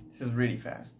This is really fast.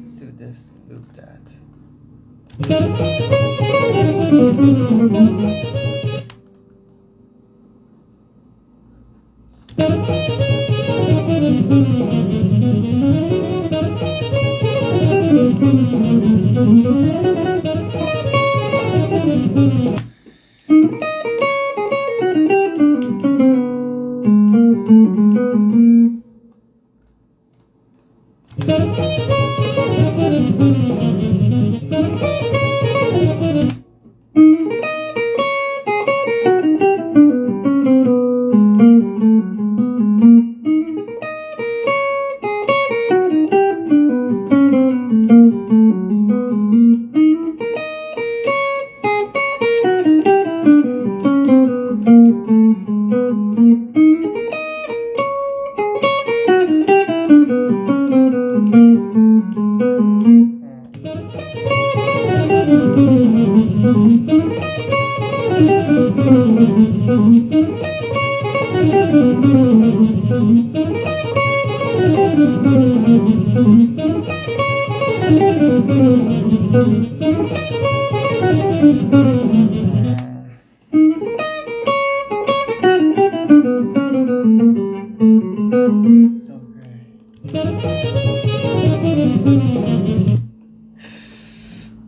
Let's do this, loop that.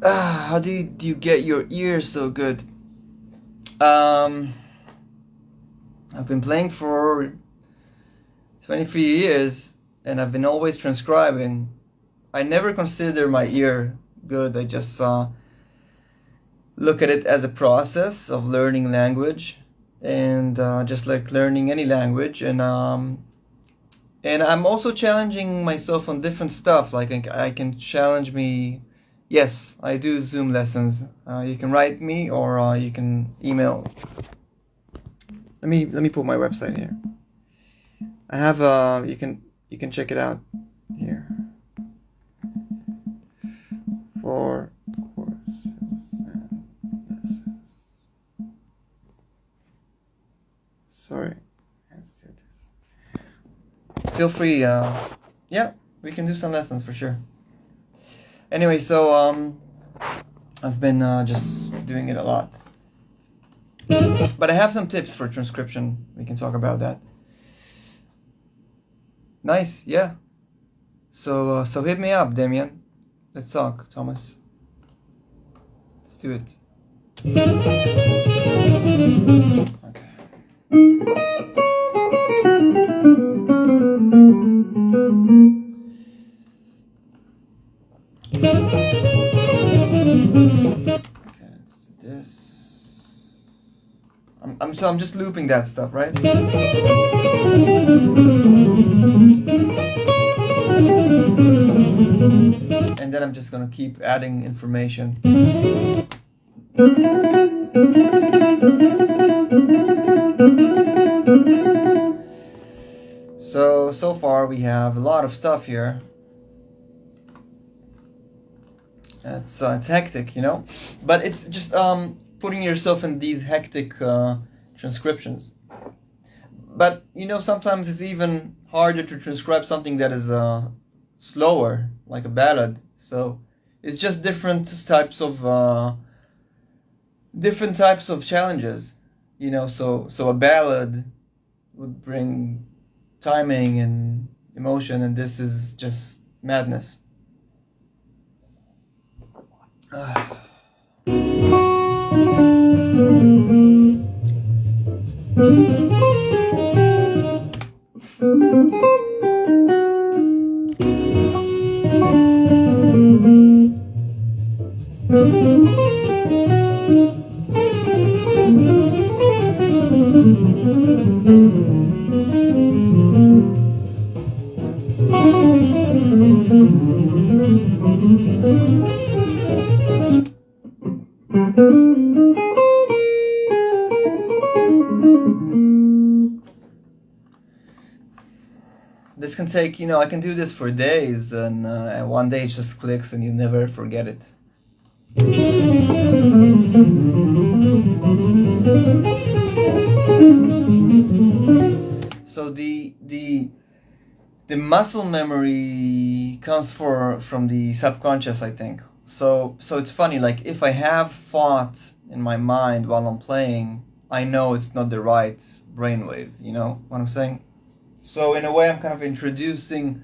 How do you get your ears so good? I've been playing for 23 years and I've been always transcribing. I never consider my ear good. I just look at it as a process of learning language, and just like learning any language. And I'm also challenging myself on different stuff. Like I can challenge me. Yes, I do Zoom lessons. You can write me or you can email. Let me put my website here. I have you can check it out here. For courses and lessons. Sorry, let's do this. Feel free. Yeah, we can do some lessons for sure. Anyway, so I've been just doing it a lot. But I have some tips for transcription. We can talk about that. Nice, yeah. So hit me up, Damien. Let's talk, Thomas. Let's do it. Okay. Okay, let's do this. I'm just looping that stuff, right? And then I'm just gonna keep adding information. So far we have a lot of stuff here. It's hectic, you know, but it's just putting yourself in these hectic transcriptions. But you know, sometimes it's even harder to transcribe something that is slower, like a ballad. So it's just different types of challenges, you know. So a ballad would bring timing and emotion, and this is just madness. This can take, I can do this for days, and one day it just clicks and you never forget it. So the muscle memory comes from the subconscious, I think. So it's funny, like if I have thought in my mind while I'm playing, I know it's not the right brainwave, you know what I'm saying? So in a way I'm kind of introducing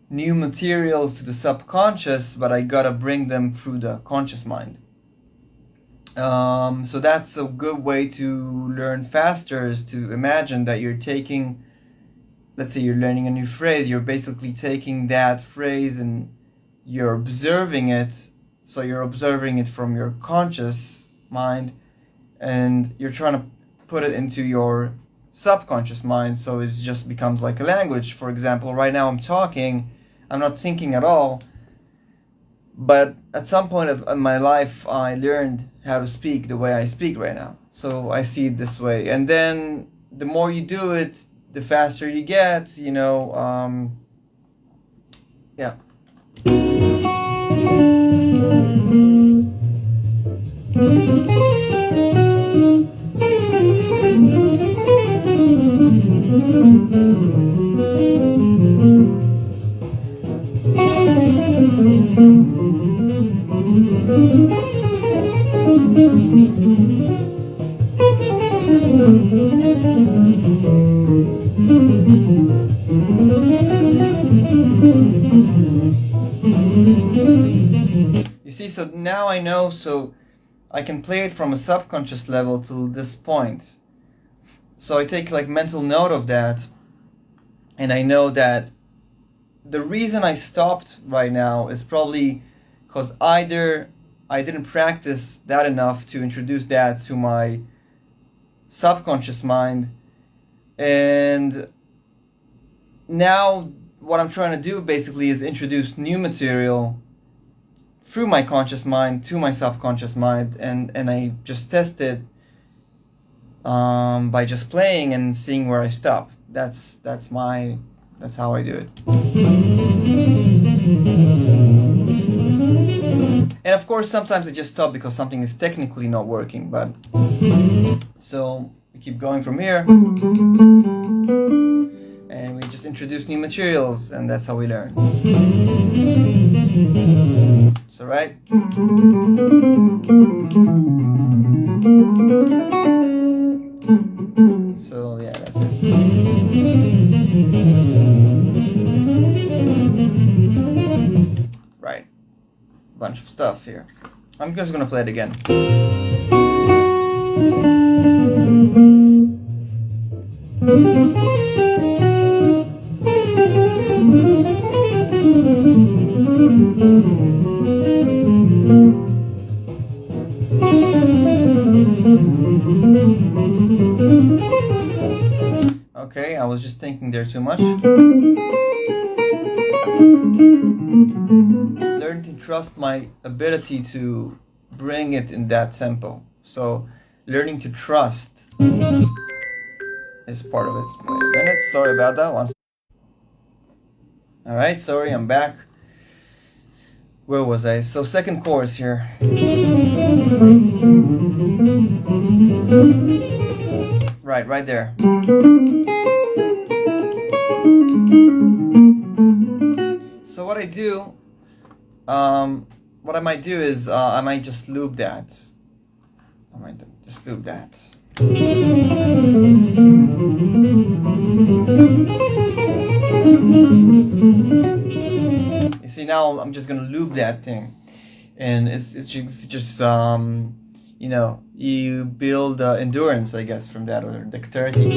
new materials to the subconscious, but I gotta bring them through the conscious mind. So that's a good way to learn faster, is to imagine that you're taking, let's say you're learning a new phrase, you're basically taking that phrase and you're observing it. So you're observing it from your conscious mind and you're trying to put it into your subconscious mind, so it just becomes like a language. For example, right now I'm talking, I'm not thinking at all, but at some point in my life I learned how to speak the way I speak right now. So I see it this way, and then the more you do it, the faster you get, yeah. You see, so now I know, so I can play it from a subconscious level till this point. So I take like mental note of that, and I know that the reason I stopped right now is probably because either I didn't practice that enough to introduce that to my subconscious mind, and now what I'm trying to do basically is introduce new material through my conscious mind to my subconscious mind, and I just test it by just playing and seeing where I stop. That's how I do it. And of course sometimes I just stop because something is technically not working, but so we keep going from here and we just introduce new materials, and that's how we learn. So right? So yeah, that's it. Right. Bunch of stuff here. I'm just gonna play it again. Okay, I was just thinking there too much. Learn to trust my ability to bring it in that tempo. So, learning to trust is part of it. Wait a minute, sorry about that one. Alright, sorry, I'm back. Where was I? So, second chorus here. Right there. So what I do, what I might do is I might just loop that. You see, now I'm just gonna loop that thing, and it's just you build endurance, I guess, from that, or dexterity.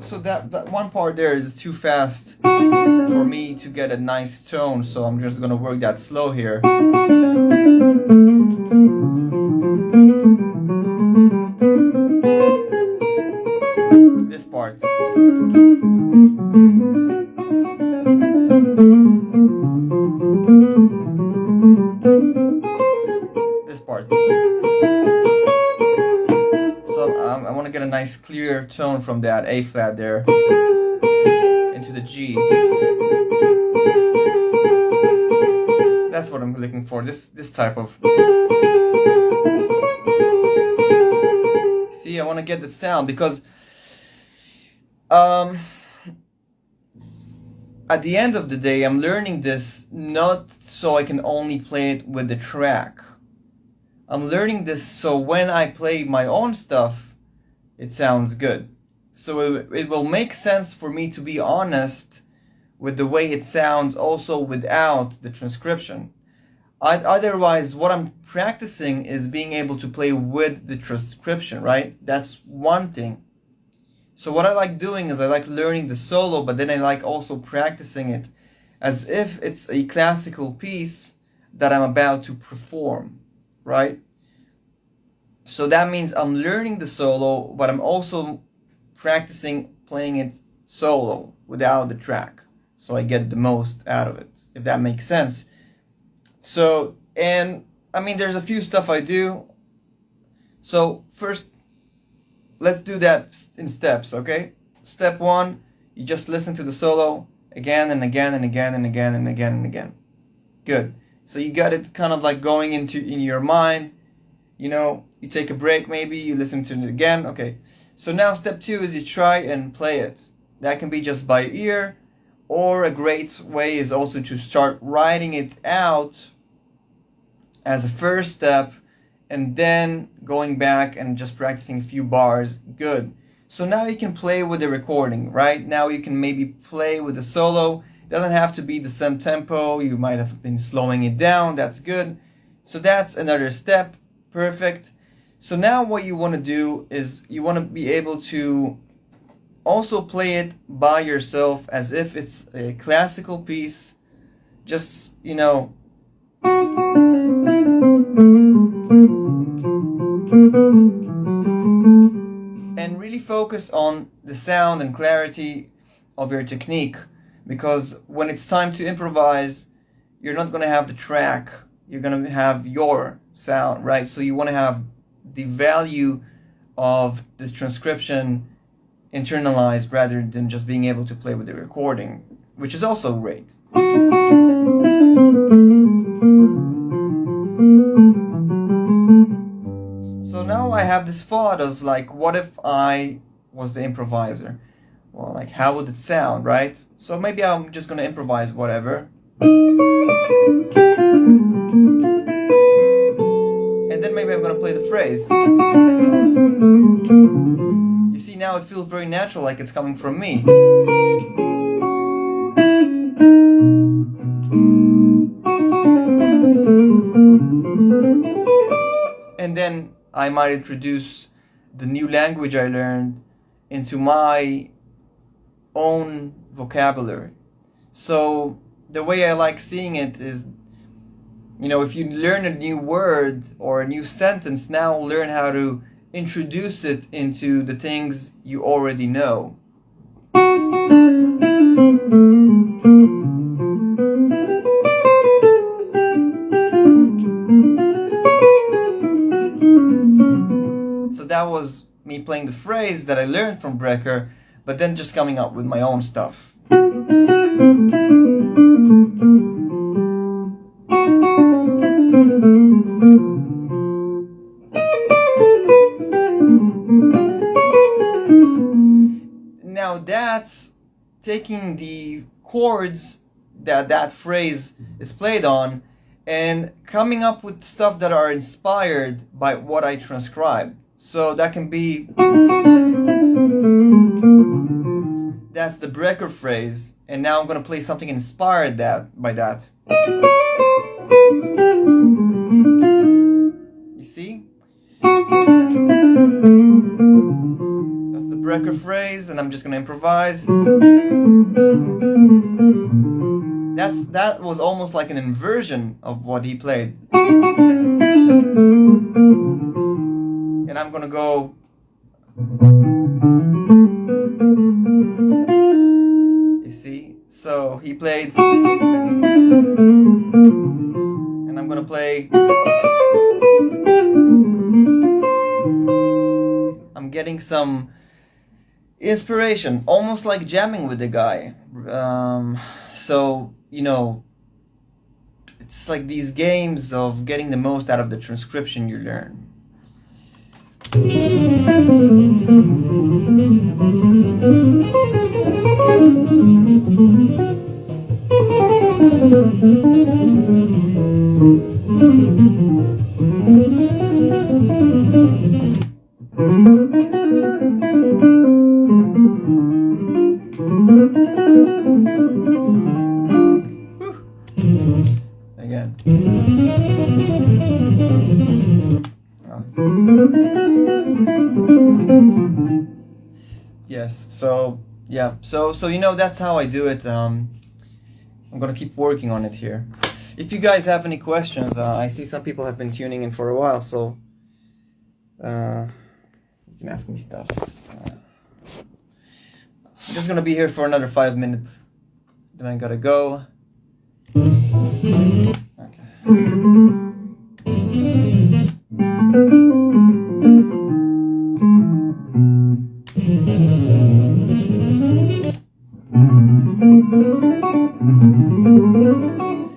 So that one part there is too fast for me to get a nice tone, so I'm just gonna work that slow here. This part. This part. So I want to get a nice clear tone from that A flat there into the G. That's what I'm looking for. This type of. See, I want to get the sound because at the end of the day, I'm learning this not so I can only play it with the track. I'm learning this so when I play my own stuff, it sounds good. So it will make sense for me to be honest with the way it sounds also without the transcription. Otherwise, what I'm practicing is being able to play with the transcription, right? That's one thing. So what I like doing is I like learning the solo, but then I like also practicing it as if it's a classical piece that I'm about to perform, right? So that means I'm learning the solo, but I'm also practicing playing it solo without the track, so I get the most out of it, if that makes sense. So, and I mean, there's a few stuff I do. So first, let's do that in steps, okay? Step one, you just listen to the solo again and again and again and again and again and again. Good. So you got it kind of like going in your mind. You know, you take a break maybe, you listen to it again. Okay. So now step two is you try and play it. That can be just by ear, or a great way is also to start writing it out as a first step, and then going back and just practicing a few bars. Good. So now you can play with the recording, right? Now you can maybe play with the solo. It doesn't have to be the same tempo. You might have been slowing it down. That's good. So that's another step. Perfect. So now what you want to do is you want to be able to also play it by yourself as if it's a classical piece. Just, you know, and really focus on the sound and clarity of your technique, because when it's time to improvise, you're not going to have the track, you're going to have your sound, right? So you want to have the value of the transcription internalized rather than just being able to play with the recording, which is also great. So now I have this thought of like, what if I was the improviser? Well, like, how would it sound, right? So maybe I'm just gonna improvise whatever. And then maybe I'm gonna play the phrase. You see, now it feels very natural, like it's coming from me. And then I might introduce the new language I learned into my own vocabulary. So the way I like seeing it is, you know, if you learn a new word or a new sentence, now learn how to introduce it into the things you already know. So that was me playing the phrase that I learned from Brecker, but then just coming up with my own stuff. Now that's taking the chords that phrase is played on and coming up with stuff that are inspired by what I transcribe. So that can be That's the Brecker phrase, and now I'm gonna play something inspired by that. You see? That's the Brecker phrase, and I'm just gonna improvise. That was almost like an inversion of what he played. And I'm gonna go. You see? So he played, and I'm gonna play. I'm getting some inspiration, almost like jamming with the guy. So, you know, it's like these games of getting the most out of the transcription you learn. Again. Yes, so yeah, so you know, that's how I do it. I'm gonna keep working on it here. If you guys have any questions, I see some people have been tuning in for a while, so you can ask me stuff. I'm just gonna be here for another 5 minutes, then I gotta go. Okay.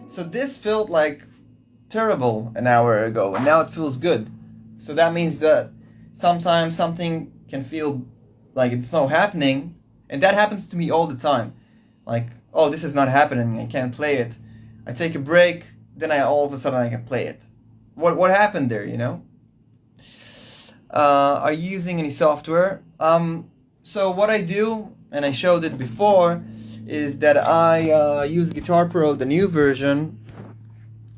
So this felt like terrible an hour ago, and now it feels good. So that means that sometimes something can feel like it's not happening, and that happens to me all the time. Like, oh, this is not happening, I can't play it. I take a break, then all of a sudden I can play it. What happened there, you know? Are you using any software? So what I do, and I showed it before, is that I use Guitar Pro, the new version,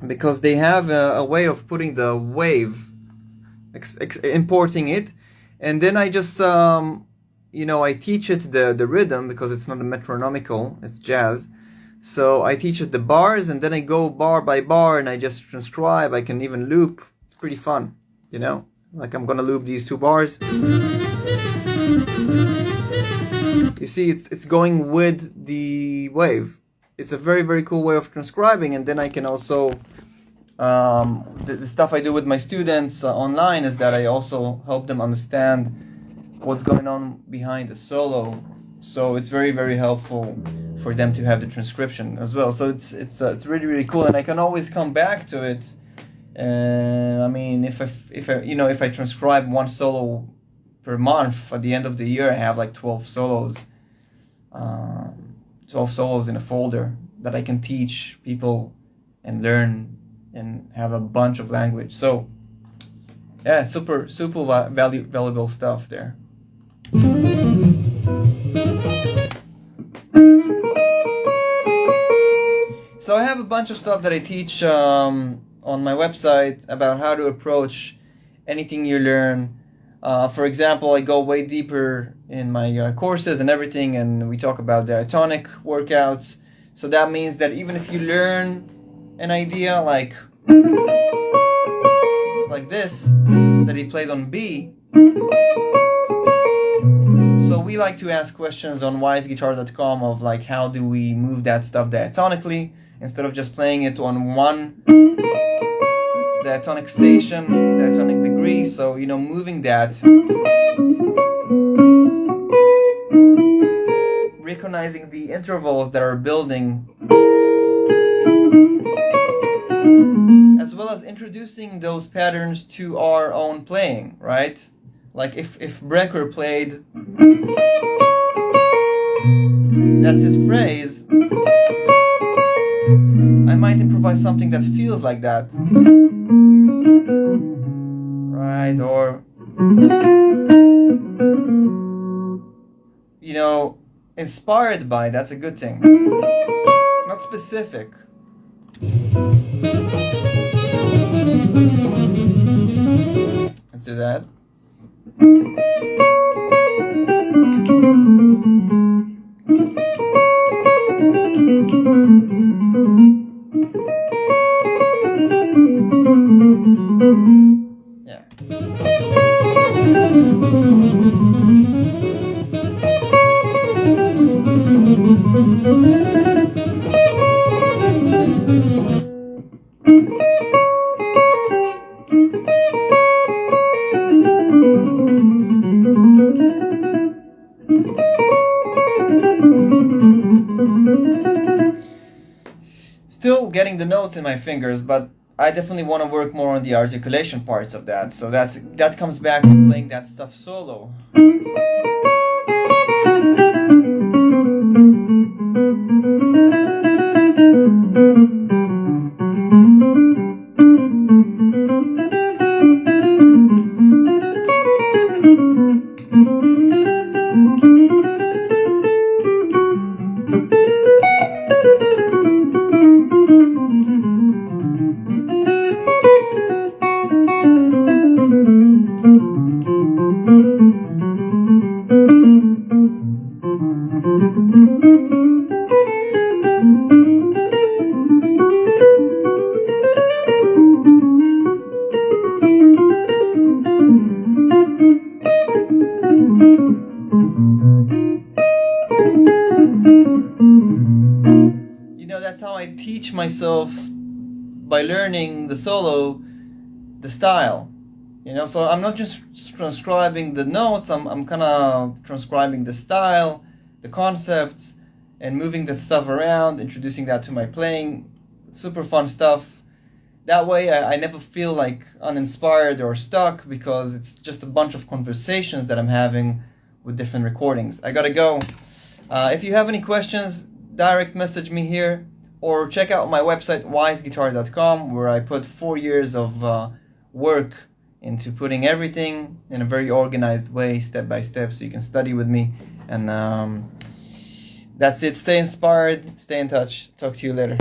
because they have a way of putting the wave, importing it, and then I just, you know, I teach it the rhythm, because it's not a metronomical, it's jazz. So I teach it the bars, and then I go bar by bar, and I just transcribe. I can even loop. It's pretty fun, you know? Like, I'm gonna loop these 2 bars. You see, it's going with the wave. It's a very, very cool way of transcribing, and then I can also, the stuff I do with my students online is that I also help them understand what's going on behind the solo. So it's very, very helpful for them to have the transcription as well. So it's really, really cool, and I can always come back to it. I mean, if I transcribe 1 solo per month, at the end of the year I have like 12 solos. 12 solos in a folder that I can teach people and learn and have a bunch of language. So yeah, super valuable stuff there. So I have a bunch of stuff that I teach on my website about how to approach anything you learn. For example, I go way deeper in my courses and everything, and we talk about diatonic workouts. So that means that even if you learn an idea like this, that he played on B, so we like to ask questions on weissguitar.com of like, how do we move that stuff diatonically, instead of just playing it on one diatonic station, diatonic degree. So, you know, moving that, recognizing the intervals that are building, as well as introducing those patterns to our own playing, right? Like if Brecker played, that's his phrase, I might improvise something that feels like that, right? Or, you know, inspired by, that's a good thing. Not specific. Let's do that. Yeah. Still getting the notes in my fingers, but I definitely want to work more on the articulation parts of that. So that comes back to playing that stuff solo. That's how I teach myself, by learning the solo, the style. So I'm not just transcribing the notes, I'm kind of transcribing the style, the concepts, and moving the stuff around, introducing that to my playing. Super fun stuff. That way I never feel like uninspired or stuck, because it's just a bunch of conversations that I'm having with different recordings. I gotta go. If you have any questions, direct message me here, or check out my website weissguitar.com, where I put 4 years of work into putting everything in a very organized way, step by step, so you can study with me. And that's it. Stay inspired, stay in touch. Talk to you later.